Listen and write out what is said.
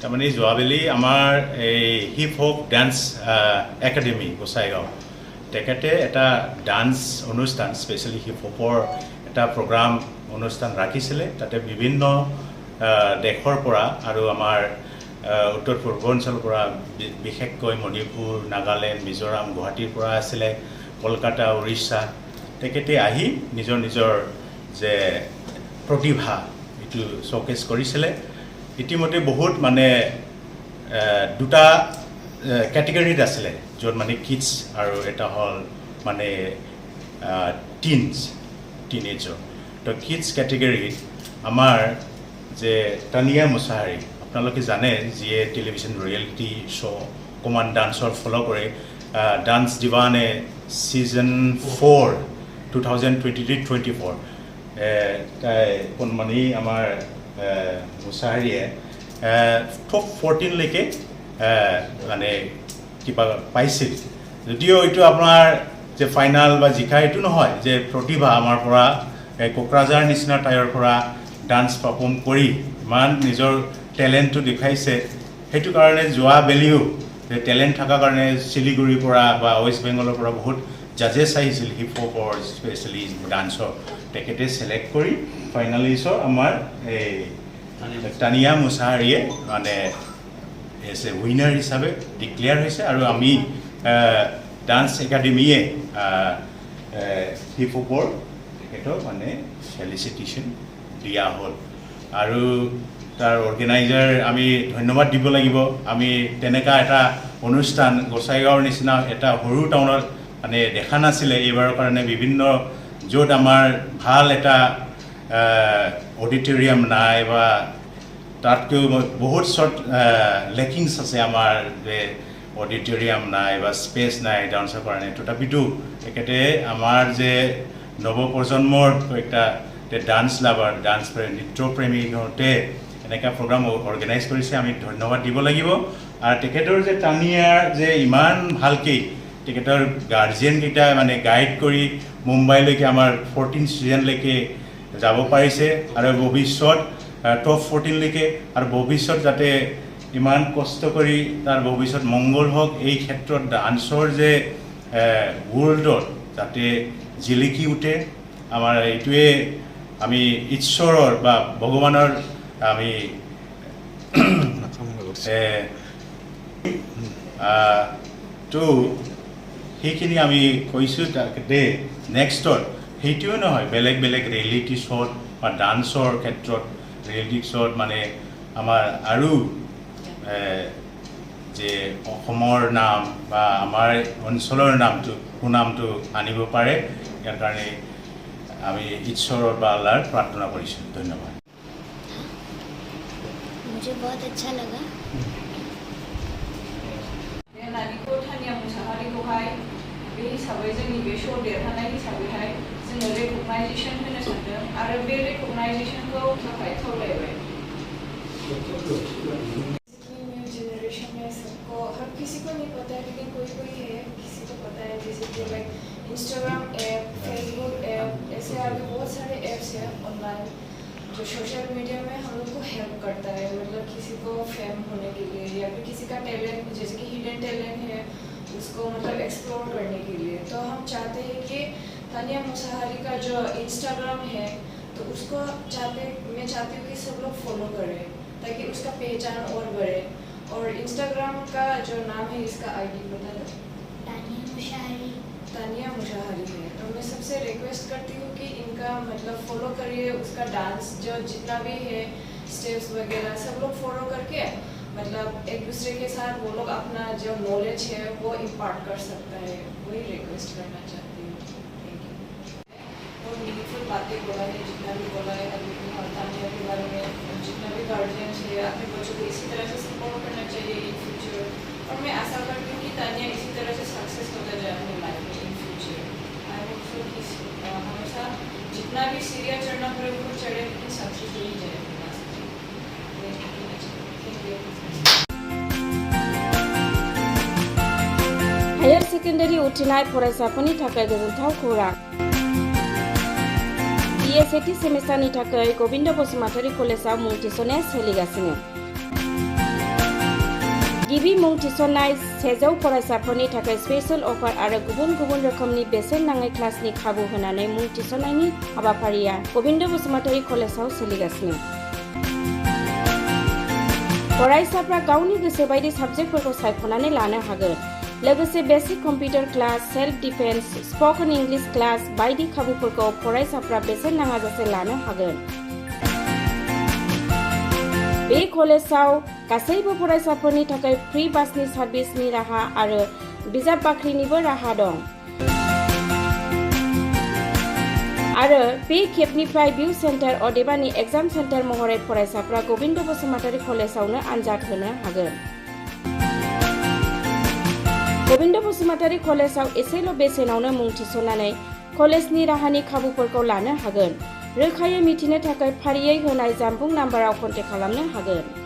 তাৰমানে যোৱাবেলি আমাৰ এই hip hop dance academy Gossaigaon তেখেতে এটা ডান্স অনুষ্ঠান স্পেচিয়েলি হিপ হপৰ এটা প্ৰগ্ৰাম অনুষ্ঠান ৰাখিছিলে তাতে বিভিন্ন দেশৰ পৰা আৰু আমাৰ উত্তৰ পূৰ্বাঞ্চলৰ পৰা বিশেষকৈ মণিপুৰ নাগালেণ্ড মিজোৰাম গুৱাহাটীৰ পৰা আছিলে কলকাতা উৰিষ্যা তেখেতে আহি নিজৰ নিজৰ যে প্ৰতিভা এইটো শ্ব'কেছ কৰিছিলে ইতিমধ্যে বহুত মানে দুটা কেটেগৰীত আছিলে য'ত মানে কিডছ আৰু এটা হ'ল মানে টিনেজৰ তো কিডছ কেটেগৰীত আমাৰ যে তানিয়া মুছাহাৰী আপোনালোকে জানে যিয়ে টেলিভিশ্যন ৰিয়েলিটি শ্ব' অকণমান ডান্সৰ ফ'ল' কৰে ডান্স দিৱানে ছিজন 4 2023-24 তাই মানে আমাৰ মুছাহাৰীয়ে টপ 14লৈকে মানে কিবা পাইছিল যদিও এইটো আপোনাৰ যে ফাইনেল বা জিকা এইটো নহয় যে প্ৰতিভা আমাৰ পৰা কোকৰাঝাৰ নিচিনা ঠাইৰ পৰা ডান্স পাৰফৰ্ম কৰি ইমান নিজৰ টেলেণ্টটো দেখাইছে সেইটো কাৰণে যোৱাবেলিও যে টেলেণ্ট থকাৰ কাৰণে শিলিগুৰিৰ পৰা বা ৱেষ্ট বেংগলৰ পৰা বহুত জাজেছ আহিছিল হিপ হপৰ স্পেচিয়েলি ডান্সৰ তেখেতে চিলেক্ট কৰি ফাইনেলিষ্টৰ আমাৰ এই তানিয়া মুছাহাৰীয়ে মানে এজ এ উইনাৰ হিচাপে ডিক্লেয়াৰ হৈছে আৰু আমি ডান্স একাডেমীয়ে হিপ হপৰ তেখেতক মানে ফেলিচিটেশ্যন দিয়া হ'ল আৰু তাৰ অৰ্গেনাইজাৰ আমি ধন্যবাদ দিব লাগিব আমি তেনেকুৱা এটা অনুষ্ঠান গোসাইগাঁৱৰ নিচিনা এটা সৰু টাউনত মানে দেখা নাছিলে এইবাৰৰ কাৰণে বিভিন্ন য'ত আমাৰ ভাল এটা অডিটৰিয়াম নাই বা তাতকৈও বহুত শ্বৰ্ট লেকিংছ আছে আমাৰ যে অডিটৰিয়াম নাই বা স্পেচ নাই ডান্সৰ কাৰণে তথাপিতো তেখেতে আমাৰ যে নৱপ্ৰজন্মৰ একটা ডান্স লাভাৰ ডান্স নৃত্যপ্ৰেমী সিহঁতে এনেকুৱা প্ৰগ্ৰাম অৰ্গেনাইজ কৰিছে আমি ধন্যবাদ দিব লাগিব আৰু তেখেতৰ যে তানিয়াৰ যে ইমান ভালকৈ তেখেতৰ গাৰ্জিয়ানকেইটা মানে গাইড কৰি মুম্বাইলৈকে আমাৰ 14 ছিজনলৈকে যাব পাৰিছে আৰু ভৱিষ্যত টপ 14লৈকে আৰু ভৱিষ্যত যাতে ইমান কষ্ট কৰি তাৰ ভৱিষ্যত মংগল হওক এই ক্ষেত্ৰত ডান্সৰ যে ৱৰ্ল্ডত যাতে জিলিকি উঠে আমাৰ এইটোৱে আমি ঈশ্বৰৰ বা ভগৱানৰ আমি তো সেইখিনি আমি কৈছোঁ তাতে নেক্সটত সেইটোও নহয় বেলেগ বেলেগ ৰিয়েলিটি শ্ব'ত বা ডান্সৰ ক্ষেত্ৰত ৰিয়েলিটি শ্ব'ত মানে আমাৰ আৰু যে অসমৰ নাম বা আমাৰ অঞ্চলৰ নামটো সুনামটো আনিব পাৰে ইয়াৰ কাৰণে আমি ঈশ্বৰৰ বা আল্লাহৰ প্ৰাৰ্থনা কৰিছোঁ ধন্যবাদ मुझे बहुत अच्छा लगा नानिखौ तानिया मुसाहारीखौहाय बे हिसाबै जोंनि बे श' देरहानाय हिसाबैहाय जोङो रेकगनाइजेसन होनो सानदों आरो बे रेकगनाइजेसनखौ थाखाय खावलायबाय न्यू जनरेशन में सबको हर किसी को नहीं पता है लेकिन कोई कोई है किसी को पता है जैसे कि like Instagram app Facebook app ऐसे आगे बहुत सारे ऐप्स हैं ऑनलाइन जो सोशल मीडिया में हम लोग को हेल्प करता है मतलब किसी को फेम होने के लिए या फिर किसी का टैलेंट जैसे कि हिडन टैलेंट है उसको मतलब एक्सप्लोर करने के लिए तो हम चाहते हैं कि तानिया मुसाहारी का जो इंस्टाग्राम है तो उसको मैं चाहती हूँ कि सब लोग फॉलो करें ताकि उसका पहचान और बढ़े और इंस्टाग्राम का जो नाम है इसका आईडी बता दो तानिया मुसाहारी है तो मैं सबसे रिक्वेस्ट करती हूँ कि इनका मतलब फॉलो करिए उसका डांस जो जितना भी है स्टेप्स वगैरह सब लोग फॉलो करके मतलब एक दूसरे के साथ वो लोग अपना जो नॉलेज है वो इम्पार्ट कर सकता है वही रिक्वेस्ट करना चाहती हूँ थैंक यू और मीनिंगफुल बातें बोला है जितना भी बोला है अभी तानिया के बारे में जितना भी गार्जियंस है अपने बच्चों को इसी तरह से सपोर्ट करना चाहिए इन फ्यूचर और मैं आशा करती हूँ कि तानिया इसी तरह से सक्सेस होता जाए अपनी लाइफ में in future I hope so कि हमेशा जितना भी सीरिया चढ़ना पड़े वो चढ़े लेकिन सक्सेस हो ही जाए हायर सेकेन्डारि उथ्रिनाय फरायसाफोरनि थाखाय गोजोनथाव खौरां BA सेथि सेमिस्टारनि थाखाय गबिन्द बसुमतारी कलेजआव मुं थिसननाया सोलिगासिनो गिबि मुं थिसननाय 100 फरायसाफोरनि थाखाय स्पेशल अफार आरो गुबुन गुबुन रोखोमनि बेसेन नाङै क्लासनि खाबु होनानै मुं थिसननायनि हाबाफारिया गबिन्द बसुमतारी कलेजाव सोलिगासिनो। फरायसाफ्रा गावनि गोसो बायदि साबजेक्टफोरखौ सायख'नानै लानो हागोन। लोगोसे basic computer class, self defence, spoken English class बायदि खाबुफोरखौ फरायसाफ्रा बेसेन नाङाजासे लानो हागोन। बे कलेजाव गासैबो फरायसाफोरनि थाखाय फ्रि बासनि सार्भिसनि राहा आरो बिजाब बाख्रिनिबो राहा दं। आरो बे खेबनिफ्राय भिउ सेन्टार अदेबानि एग्जाम सेन्टार महरै फरायसाफ्रा गबिन्द बसुमतारी कलेजावनो आनजाद होनो हागोन। गबिन्द बसुमतारी कलेजाव एसेल' बेसेनावनो मुं थिसननानै कलेजनि राहानि खाबुफोरखौ लानो हागोन। रोखायै मिथिनो थाखाय फारियै होनाय जानबुं नाम्बाराव कन्टेक्ट खालामनो हागोन।